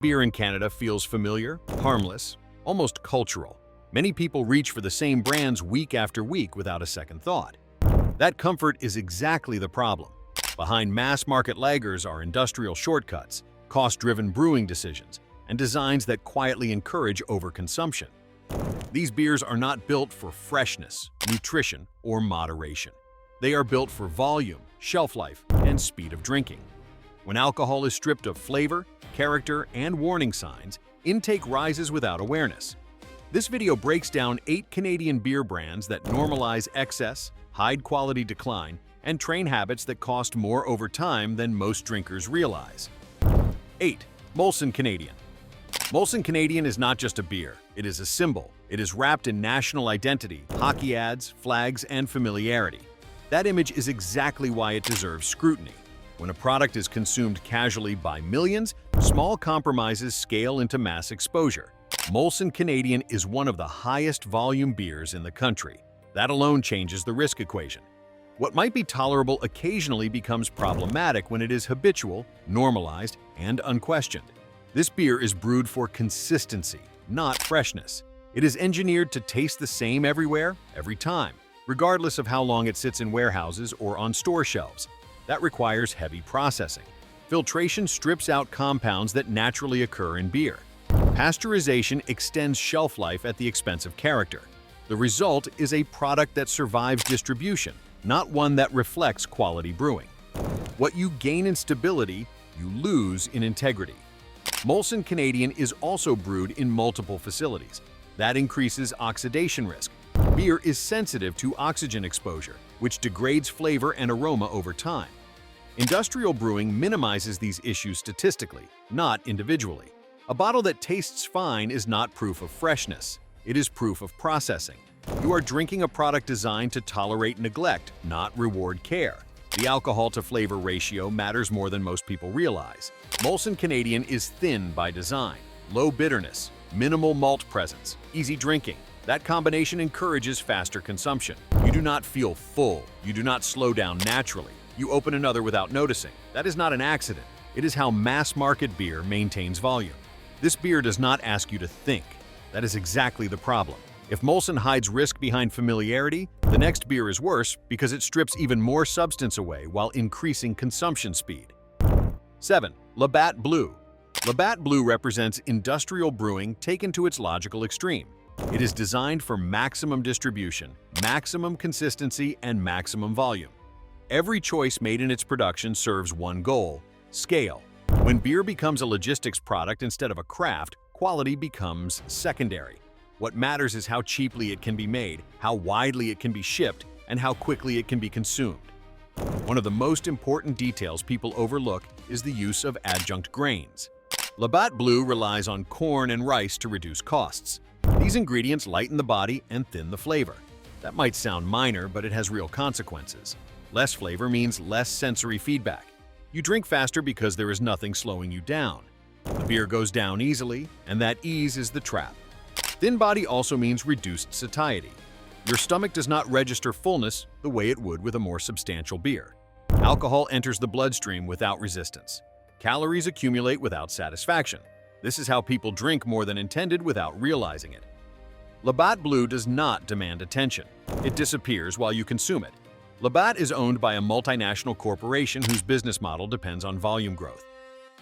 Beer in Canada feels familiar, harmless, almost cultural. Many people reach for the same brands week after week without a second thought. That comfort is exactly the problem. Behind mass-market lagers are industrial shortcuts, cost-driven brewing decisions, and designs that quietly encourage overconsumption. These beers are not built for freshness, nutrition, or moderation. They are built for volume, shelf life, and speed of drinking. When alcohol is stripped of flavor, character, and warning signs, intake rises without awareness. This video breaks down 8 Canadian beer brands that normalize excess, hide quality decline, and train habits that cost more over time than most drinkers realize. 8. Molson Canadian. Molson Canadian is not just a beer, it is a symbol. It is wrapped in national identity, hockey ads, flags, and familiarity. That image is exactly why it deserves scrutiny. When a product is consumed casually by millions, small compromises scale into mass exposure. Molson Canadian is one of the highest volume beers in the country. That alone changes the risk equation. What might be tolerable occasionally becomes problematic when it is habitual, normalized, and unquestioned. This beer is brewed for consistency, not freshness. It is engineered to taste the same everywhere, every time, regardless of how long it sits in warehouses or on store shelves. That requires heavy processing. Filtration strips out compounds that naturally occur in beer. Pasteurization extends shelf life at the expense of character. The result is a product that survives distribution, not one that reflects quality brewing. What you gain in stability, you lose in integrity. Molson Canadian is also brewed in multiple facilities. That increases oxidation risk. Beer is sensitive to oxygen exposure, which degrades flavor and aroma over time. Industrial brewing minimizes these issues statistically, not individually. A bottle that tastes fine is not proof of freshness. It is proof of processing. You are drinking a product designed to tolerate neglect, not reward care. The alcohol-to-flavor ratio matters more than most people realize. Molson Canadian is thin by design, low bitterness, minimal malt presence, easy drinking. That combination encourages faster consumption. You do not feel full. You do not slow down naturally. You open another without noticing. That is not an accident. It is how mass-market beer maintains volume. This beer does not ask you to think. That is exactly the problem. If Molson hides risk behind familiarity, the next beer is worse because it strips even more substance away while increasing consumption speed. 7. Labatt Blue. Labatt Blue represents industrial brewing taken to its logical extreme. It is designed for maximum distribution, maximum consistency, and maximum volume. Every choice made in its production serves one goal: scale. When beer becomes a logistics product instead of a craft, quality becomes secondary. What matters is how cheaply it can be made, how widely it can be shipped, and how quickly it can be consumed. One of the most important details people overlook is the use of adjunct grains. Labatt Blue relies on corn and rice to reduce costs. These ingredients lighten the body and thin the flavor. That might sound minor, but it has real consequences. Less flavor means less sensory feedback. You drink faster because there is nothing slowing you down. The beer goes down easily, and that ease is the trap. Thin body also means reduced satiety. Your stomach does not register fullness the way it would with a more substantial beer. Alcohol enters the bloodstream without resistance. Calories accumulate without satisfaction. This is how people drink more than intended without realizing it. Labatt Blue does not demand attention. It disappears while you consume it. Labatt is owned by a multinational corporation whose business model depends on volume growth.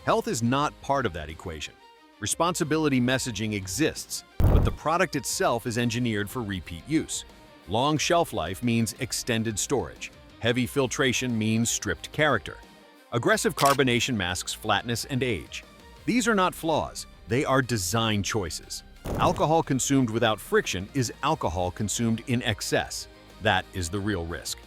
Health is not part of that equation. Responsibility messaging exists, but the product itself is engineered for repeat use. Long shelf life means extended storage. Heavy filtration means stripped character. Aggressive carbonation masks flatness and age. These are not flaws, they are design choices. Alcohol consumed without friction is alcohol consumed in excess. That is the real risk.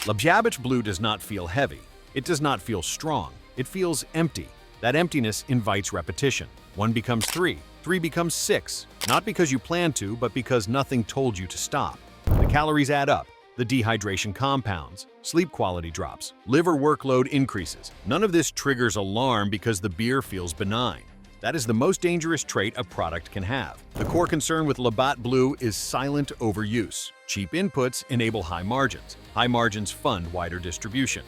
Labatt Blue does not feel heavy. It does not feel strong. It feels empty. That emptiness invites repetition. 1 becomes 3. 3 becomes 6. Not because you planned to, but because nothing told you to stop. The calories add up. The dehydration compounds. Sleep quality drops. Liver workload increases. None of this triggers alarm because the beer feels benign. That is the most dangerous trait a product can have. The core concern with Labatt Blue is silent overuse. Cheap inputs enable high margins. High margins fund wider distribution.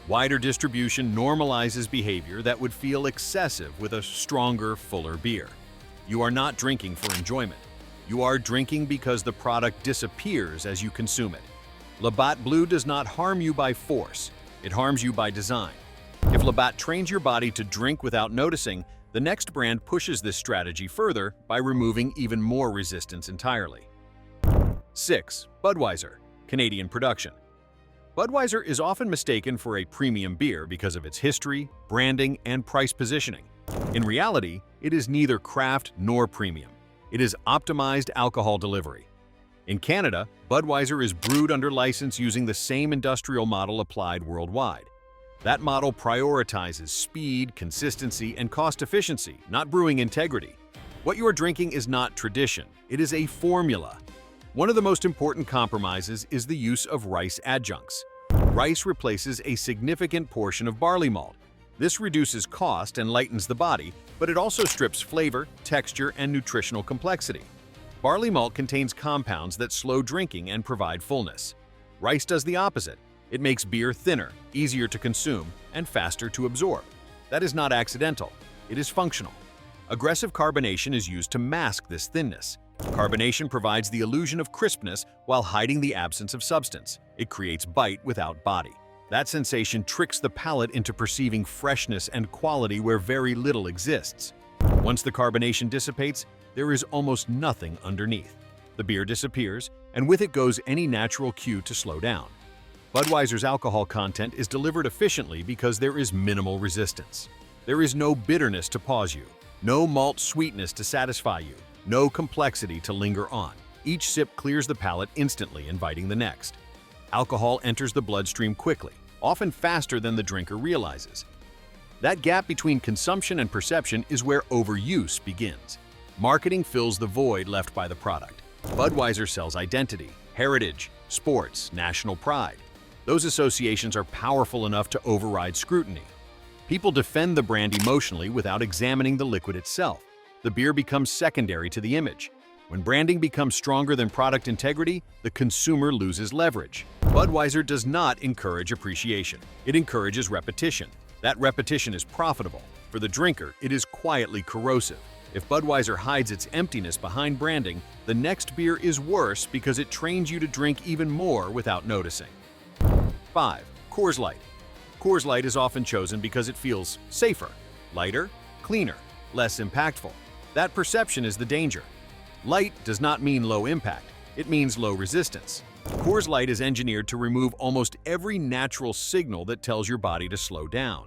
Wider distribution normalizes behavior that would feel excessive with a stronger, fuller beer. You are not drinking for enjoyment. You are drinking because the product disappears as you consume it. Labatt Blue does not harm you by force. It harms you by design. If Labatt trains your body to drink without noticing, the next brand pushes this strategy further by removing even more resistance entirely. 6. Budweiser, Canadian production. Budweiser is often mistaken for a premium beer because of its history, branding, and price positioning. In reality, it is neither craft nor premium. It is optimized alcohol delivery. In Canada, Budweiser is brewed under license using the same industrial model applied worldwide. That model prioritizes speed, consistency, and cost efficiency, not brewing integrity. What you are drinking is not tradition, it is a formula. One of the most important compromises is the use of rice adjuncts. Rice replaces a significant portion of barley malt. This reduces cost and lightens the body, but it also strips flavor, texture, and nutritional complexity. Barley malt contains compounds that slow drinking and provide fullness. Rice does the opposite. It makes beer thinner, easier to consume, and faster to absorb. That is not accidental. It is functional. Aggressive carbonation is used to mask this thinness. Carbonation provides the illusion of crispness while hiding the absence of substance. It creates bite without body. That sensation tricks the palate into perceiving freshness and quality where very little exists. Once the carbonation dissipates, there is almost nothing underneath. The beer disappears, and with it goes any natural cue to slow down. Budweiser's alcohol content is delivered efficiently because there is minimal resistance. There is no bitterness to pause you, no malt sweetness to satisfy you, no complexity to linger on. Each sip clears the palate instantly, inviting the next. Alcohol enters the bloodstream quickly, often faster than the drinker realizes. That gap between consumption and perception is where overuse begins. Marketing fills the void left by the product. Budweiser sells identity, heritage, sports, national pride. Those associations are powerful enough to override scrutiny. People defend the brand emotionally without examining the liquid itself. The beer becomes secondary to the image. When branding becomes stronger than product integrity, the consumer loses leverage. Budweiser does not encourage appreciation. It encourages repetition. That repetition is profitable. For the drinker, it is quietly corrosive. If Budweiser hides its emptiness behind branding, the next beer is worse because it trains you to drink even more without noticing. 5. Coors Light. Coors Light is often chosen because it feels safer, lighter, cleaner, less impactful. That perception is the danger. Light does not mean low impact, it means low resistance. Coors Light is engineered to remove almost every natural signal that tells your body to slow down.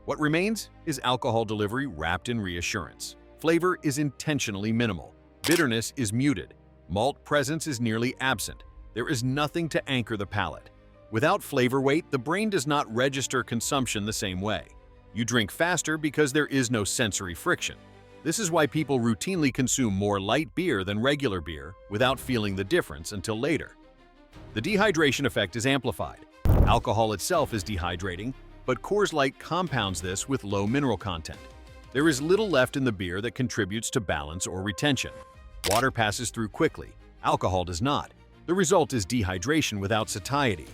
What remains is alcohol delivery wrapped in reassurance. Flavor is intentionally minimal. Bitterness is muted. Malt presence is nearly absent. There is nothing to anchor the palate. Without flavor weight, the brain does not register consumption the same way. You drink faster because there is no sensory friction. This is why people routinely consume more light beer than regular beer without feeling the difference until later. The dehydration effect is amplified. Alcohol itself is dehydrating, but Coors Light compounds this with low mineral content. There is little left in the beer that contributes to balance or retention. Water passes through quickly. Alcohol does not. The result is dehydration without satiety.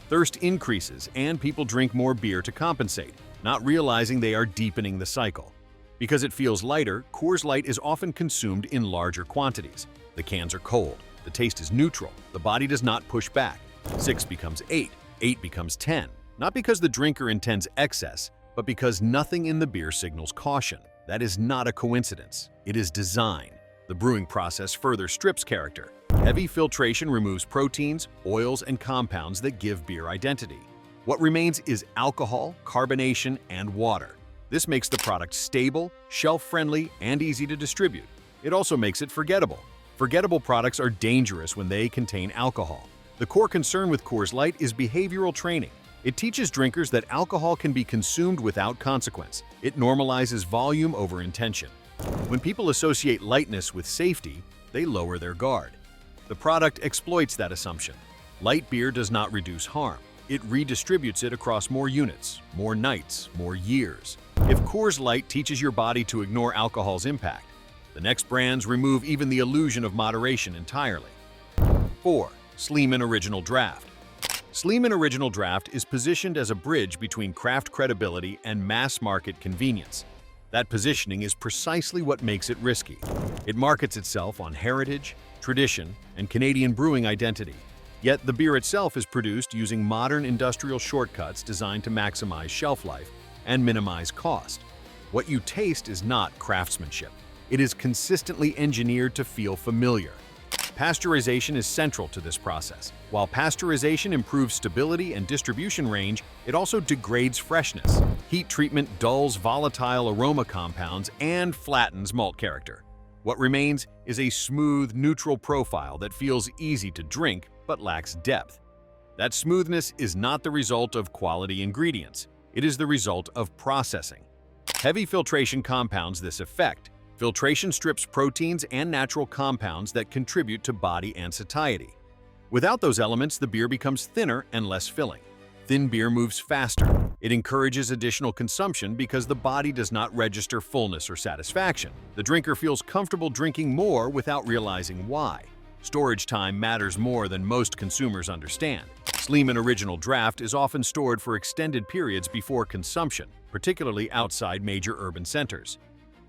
Thirst increases, and people drink more beer to compensate, not realizing they are deepening the cycle. Because it feels lighter, Coors Light is often consumed in larger quantities. The cans are cold. The taste is neutral. The body does not push back. 6 becomes 8. 8 becomes 10. Not because the drinker intends excess, but because nothing in the beer signals caution. That is not a coincidence. It is design. The brewing process further strips character. Heavy filtration removes proteins, oils, and compounds that give beer identity. What remains is alcohol, carbonation, and water. This makes the product stable, shelf-friendly, and easy to distribute. It also makes it forgettable. Forgettable products are dangerous when they contain alcohol. The core concern with Coors Light is behavioral training. It teaches drinkers that alcohol can be consumed without consequence. It normalizes volume over intention. When people associate lightness with safety, they lower their guard. The product exploits that assumption. Light beer does not reduce harm. It redistributes it across more units, more nights, more years. If Coors Light teaches your body to ignore alcohol's impact, the next brands remove even the illusion of moderation entirely. 4. Sleeman Original Draft. Sleeman Original Draft is positioned as a bridge between craft credibility and mass-market convenience. That positioning is precisely what makes it risky. It markets itself on heritage, tradition, and Canadian brewing identity. Yet the beer itself is produced using modern industrial shortcuts designed to maximize shelf life and minimize cost. What you taste is not craftsmanship. It is consistently engineered to feel familiar. Pasteurization is central to this process. While pasteurization improves stability and distribution range, it also degrades freshness. Heat treatment dulls volatile aroma compounds and flattens malt character. What remains is a smooth, neutral profile that feels easy to drink but lacks depth. That smoothness is not the result of quality ingredients. It is the result of processing. Heavy filtration compounds this effect. Filtration strips proteins and natural compounds that contribute to body and satiety. Without those elements, the beer becomes thinner and less filling. Thin beer moves faster. It encourages additional consumption because the body does not register fullness or satisfaction. The drinker feels comfortable drinking more without realizing why. Storage time matters more than most consumers understand. Sleeman Original Draft is often stored for extended periods before consumption, particularly outside major urban centers.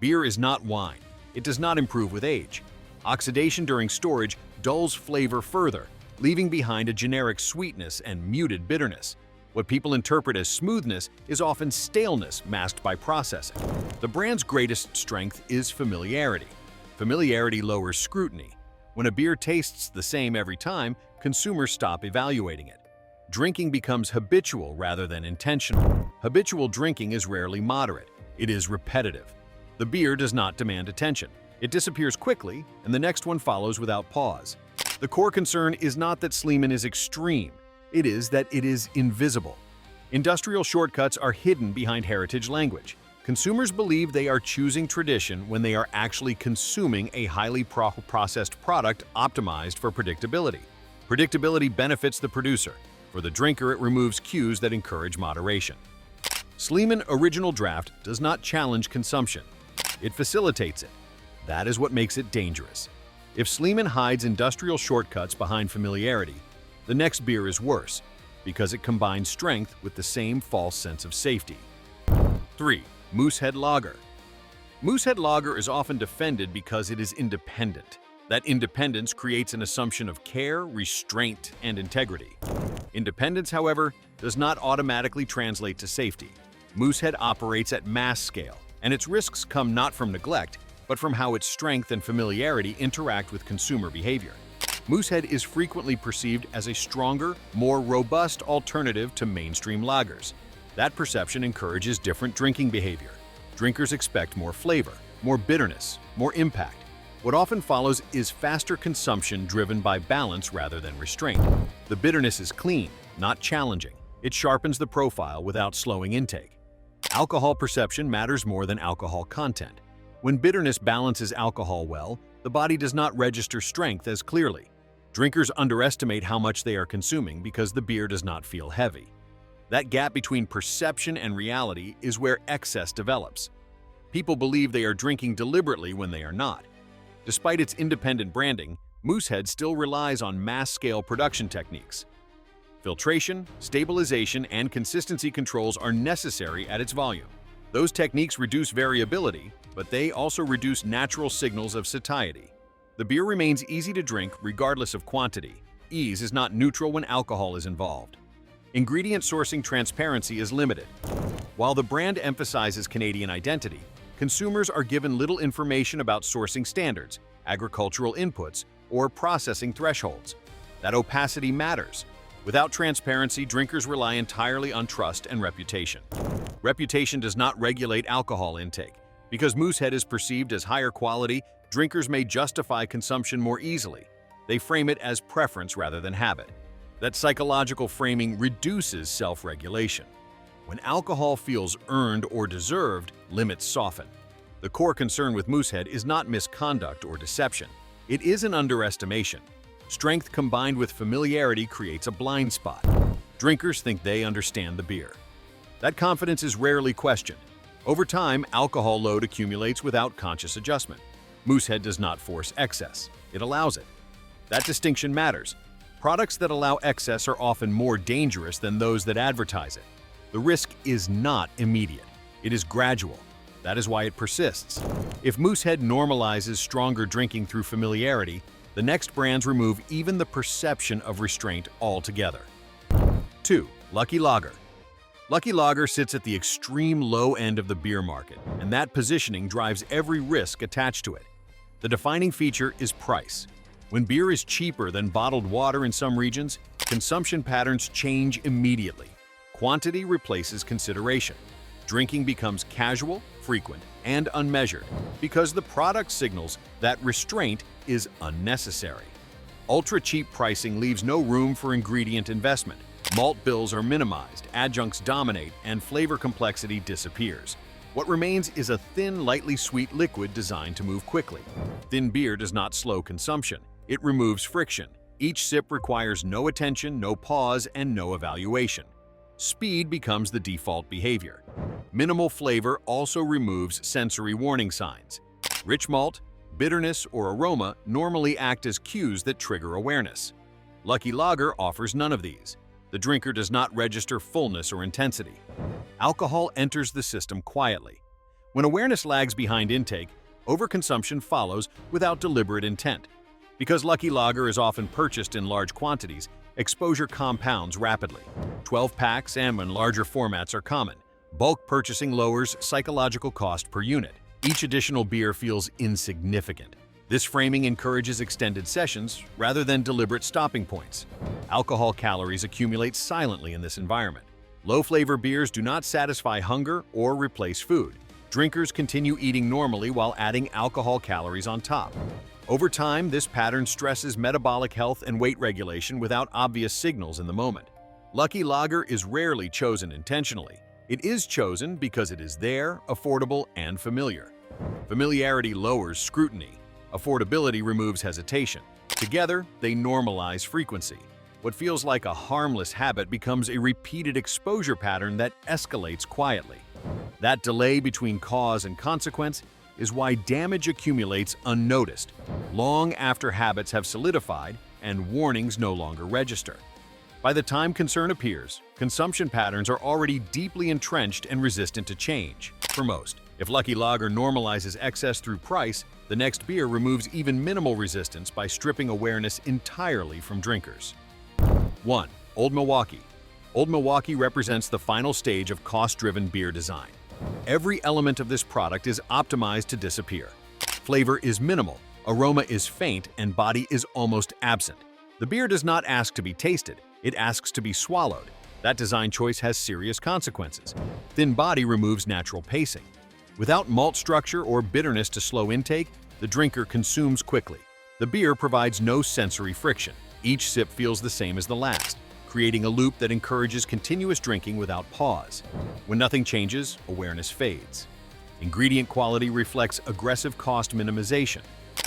Beer is not wine. It does not improve with age. Oxidation during storage dulls flavor further, leaving behind a generic sweetness and muted bitterness. What people interpret as smoothness is often staleness masked by processing. The brand's greatest strength is familiarity. Familiarity lowers scrutiny. When a beer tastes the same every time, consumers stop evaluating it. Drinking becomes habitual rather than intentional. Habitual drinking is rarely moderate. It is repetitive. The beer does not demand attention. It disappears quickly, and the next one follows without pause. The core concern is not that Sleeman is extreme. It is that it is invisible. Industrial shortcuts are hidden behind heritage language. Consumers believe they are choosing tradition when they are actually consuming a highly processed product optimized for predictability. Predictability benefits the producer. For the drinker, it removes cues that encourage moderation. Sleeman Original Draft does not challenge consumption. It facilitates it. That is what makes it dangerous. If Sleeman hides industrial shortcuts behind familiarity, the next beer is worse because it combines strength with the same false sense of safety. 3. Moosehead Lager. Moosehead Lager is often defended because it is independent. That independence creates an assumption of care, restraint, and integrity. Independence, however, does not automatically translate to safety. Moosehead operates at mass scale, and its risks come not from neglect, but from how its strength and familiarity interact with consumer behavior. Moosehead is frequently perceived as a stronger, more robust alternative to mainstream lagers. That perception encourages different drinking behavior. Drinkers expect more flavor, more bitterness, more impact. What often follows is faster consumption driven by balance rather than restraint. The bitterness is clean, not challenging. It sharpens the profile without slowing intake. Alcohol perception matters more than alcohol content. When bitterness balances alcohol well, the body does not register strength as clearly. Drinkers underestimate how much they are consuming because the beer does not feel heavy. That gap between perception and reality is where excess develops. People believe they are drinking deliberately when they are not. Despite its independent branding, Moosehead still relies on mass-scale production techniques. Filtration, stabilization, and consistency controls are necessary at its volume. Those techniques reduce variability, but they also reduce natural signals of satiety. The beer remains easy to drink regardless of quantity. Ease is not neutral when alcohol is involved. Ingredient sourcing transparency is limited. While the brand emphasizes Canadian identity, consumers are given little information about sourcing standards, agricultural inputs, or processing thresholds. That opacity matters. Without transparency, drinkers rely entirely on trust and reputation. Reputation does not regulate alcohol intake. Because Moosehead is perceived as higher quality, drinkers may justify consumption more easily. They frame it as preference rather than habit. That psychological framing reduces self-regulation. When alcohol feels earned or deserved, limits soften. The core concern with Moosehead is not misconduct or deception. It is an underestimation. Strength combined with familiarity creates a blind spot. Drinkers think they understand the beer. That confidence is rarely questioned. Over time, alcohol load accumulates without conscious adjustment. Moosehead does not force excess. It allows it. That distinction matters. Products that allow excess are often more dangerous than those that advertise it. The risk is not immediate. It is gradual. That is why it persists. If Moosehead normalizes stronger drinking through familiarity, the next brands remove even the perception of restraint altogether. 2. Lucky Lager. Lucky Lager sits at the extreme low end of the beer market, and that positioning drives every risk attached to it. The defining feature is price. When beer is cheaper than bottled water in some regions, consumption patterns change immediately. Quantity replaces consideration. Drinking becomes casual, frequent, and unmeasured because the product signals that restraint is unnecessary. Ultra-cheap pricing leaves no room for ingredient investment. Malt bills are minimized, adjuncts dominate, and flavor complexity disappears. What remains is a thin, lightly sweet liquid designed to move quickly. Thin beer does not slow consumption. It removes friction. Each sip requires no attention, no pause, and no evaluation. Speed becomes the default behavior. Minimal flavor also removes sensory warning signs. Rich malt, bitterness, or aroma normally act as cues that trigger awareness. Lucky Lager offers none of these. The drinker does not register fullness or intensity. Alcohol enters the system quietly. When awareness lags behind intake, overconsumption follows without deliberate intent. Because Lucky Lager is often purchased in large quantities, exposure compounds rapidly. 12 packs and when larger formats are common. Bulk purchasing lowers psychological cost per unit. Each additional beer feels insignificant. This framing encourages extended sessions rather than deliberate stopping points. Alcohol calories accumulate silently in this environment. Low-flavor beers do not satisfy hunger or replace food. Drinkers continue eating normally while adding alcohol calories on top. Over time, this pattern stresses metabolic health and weight regulation without obvious signals in the moment. Lucky Lager is rarely chosen intentionally. It is chosen because it is there, affordable, and familiar. Familiarity lowers scrutiny. Affordability removes hesitation. Together, they normalize frequency. What feels like a harmless habit becomes a repeated exposure pattern that escalates quietly. That delay between cause and consequence is why damage accumulates unnoticed, long after habits have solidified and warnings no longer register. By the time concern appears, consumption patterns are already deeply entrenched and resistant to change. For most, if Lucky Lager normalizes excess through price, the next beer removes even minimal resistance by stripping awareness entirely from drinkers. 1. Old Milwaukee. Old Milwaukee represents the final stage of cost-driven beer design. Every element of this product is optimized to disappear. Flavor is minimal, aroma is faint, and body is almost absent. The beer does not ask to be tasted, it asks to be swallowed. That design choice has serious consequences. Thin body removes natural pacing. Without malt structure or bitterness to slow intake, the drinker consumes quickly. The beer provides no sensory friction. Each sip feels the same as the last, creating a loop that encourages continuous drinking without pause. When nothing changes, awareness fades. Ingredient quality reflects aggressive cost minimization.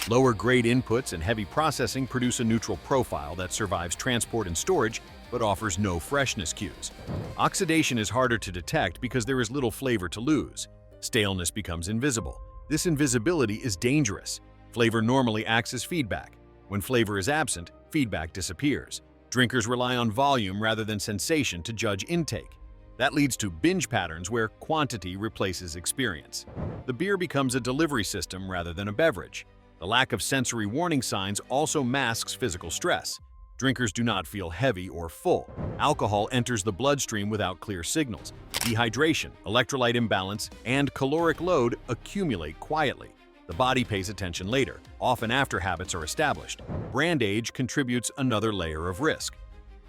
Lower grade inputs and heavy processing produce a neutral profile that survives transport and storage but offers no freshness cues. Oxidation is harder to detect because there is little flavor to lose. Staleness becomes invisible. This invisibility is dangerous. Flavor normally acts as feedback. When flavor is absent, feedback disappears. Drinkers rely on volume rather than sensation to judge intake. That leads to binge patterns where quantity replaces experience. The beer becomes a delivery system rather than a beverage. The lack of sensory warning signs also masks physical stress. Drinkers do not feel heavy or full. Alcohol enters the bloodstream without clear signals. Dehydration, electrolyte imbalance, and caloric load accumulate quietly. The body pays attention later, often after habits are established. Brand age contributes another layer of risk.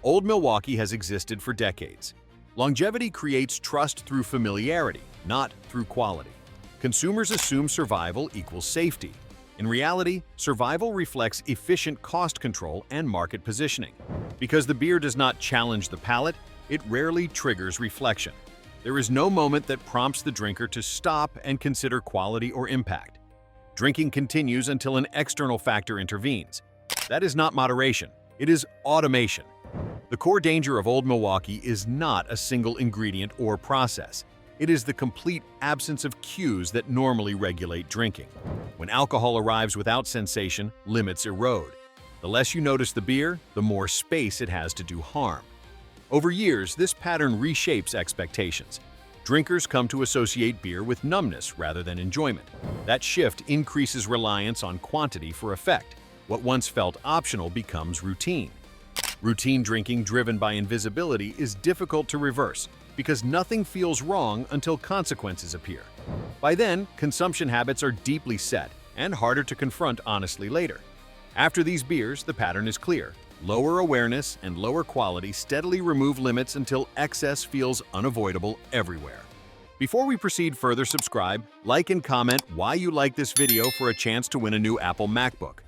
Old Milwaukee has existed for decades. Longevity creates trust through familiarity, not through quality. Consumers assume survival equals safety. In reality, survival reflects efficient cost control and market positioning. Because the beer does not challenge the palate, it rarely triggers reflection. There is no moment that prompts the drinker to stop and consider quality or impact. Drinking continues until an external factor intervenes. That is not moderation, it is automation. The core danger of Old Milwaukee is not a single ingredient or process. It is the complete absence of cues that normally regulate drinking. When alcohol arrives without sensation, limits erode. The less you notice the beer, the more space it has to do harm. Over years, this pattern reshapes expectations. Drinkers come to associate beer with numbness rather than enjoyment. That shift increases reliance on quantity for effect. What once felt optional becomes routine. Routine drinking driven by invisibility is difficult to reverse because nothing feels wrong until consequences appear. By then, consumption habits are deeply set and harder to confront honestly later. After these beers, the pattern is clear. Lower awareness and lower quality steadily remove limits until excess feels unavoidable everywhere. Before we proceed further, subscribe, like, and comment why you like this video for a chance to win a new Apple MacBook.